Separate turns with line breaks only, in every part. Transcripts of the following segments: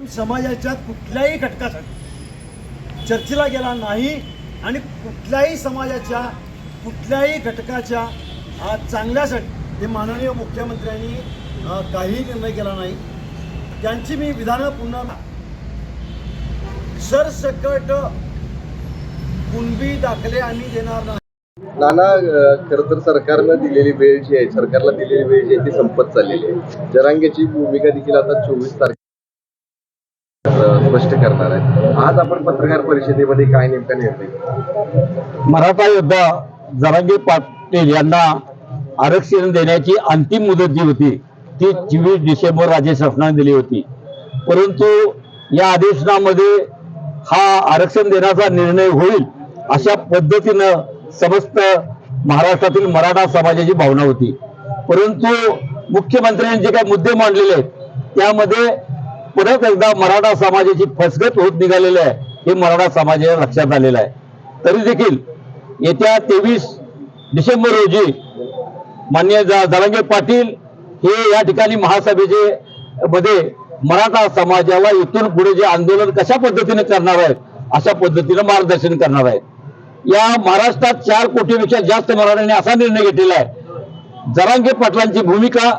समाजाच्या कुठल्याही घटकासाठी चर्चेला गेला नाही आणि कुठल्याही समाजाच्या कुठल्याही घटकाच्या चांगल्यासाठी ते माननीय मुख्यमंत्र्यांनी काही निर्णय केला नाही। त्यांची मी विधानं पुन्हा सरसकट कुणबी दाखले आम्ही देणार नाही।
नाना, खरं तर सरकारनं दिलेली वेळ जी आहे, सरकारला दिलेली वेळ जी आहे ती संपत चाललेली आहे। जरांगेची भूमिका देखील आता 24 तारखेला स्पष्ट करणार आहे। आज आपण पत्रकार परिषदेमध्ये काय नेमका निर्णय?
मराठा योद्धा जरांगे पाटील यांना आरक्षण देण्याची अंतिम मुदत जी होती ती 24 डिसेंबर राज्य शासनाने दिली होती, परंतु या अधिवेशनामध्ये हा आरक्षण देण्याचा निर्णय होईल अशा पद्धतीनं समस्त महाराष्ट्रातील मराठा समाजाची भावना होती। परंतु मुख्यमंत्र्यांनी जे काही मुद्दे मांडलेले आहेत त्यामध्ये परत एकदा मराठा समाजाची फसगत होत निघालेली आहे हे मराठा समाजाच्या लक्षात आलेलं आहे। तरी देखील येत्या 23 डिसेंबर रोजी माननीय जरांगे पाटील हे या ठिकाणी महासभेचे मध्ये मराठा समाजाला इथून पुढे जे आंदोलन कशा पद्धतीने करणार आहेत अशा पद्धतीने मार्गदर्शन करणार आहेत। या महाराष्ट्रात 4 कोटीपेक्षा जास्त मराठ्यांनी असा निर्णय घेतलेला आहे, जरांगे पाटलांची भूमिका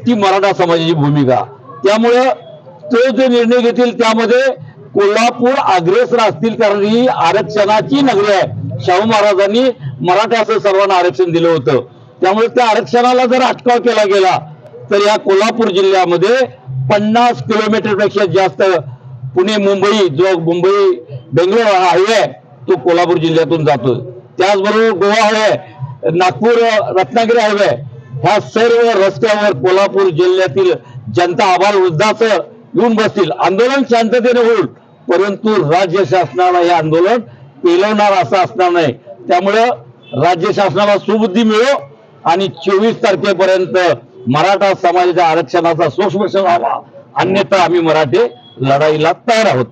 ती मराठा समाजाची भूमिका, त्यामुळे तो जो निर्णय घेतील त्यामध्ये कोल्हापूर अग्रेसर असतील, कारण ही आरक्षणाची नगरी आहे। शाहू महाराजांनी मराठ्याचं सर्वांना आरक्षण दिलं होतं, त्यामुळे त्या आरक्षणाला जर अटकाव केला गेला तर या कोल्हापूर जिल्ह्यामध्ये 50 किलोमीटरपेक्षा जास्त पुणे मुंबई जो मुंबई बेंगलोर हायवे आहे तो कोल्हापूर जिल्ह्यातून जातो। त्याचबरोबर गोवा हायवे, नागपूर रत्नागिरी हायवे, ह्या सर्व रस्त्यावर कोल्हापूर जिल्ह्यातील जनता आबालवृद्धाचं येऊन बसतील। आंदोलन शांततेने होईल, परंतु राज्य शासनाला हे आंदोलन पेलवणार असं असणार नाही। त्यामुळे राज्य शासनाला सुबुद्धी मिळो आणि 24 तारखेपर्यंत मराठा समाजाच्या आरक्षणाचा सोक्ष व्हावा, अन्यथा आम्ही मराठे लढाईला तयार आहोत।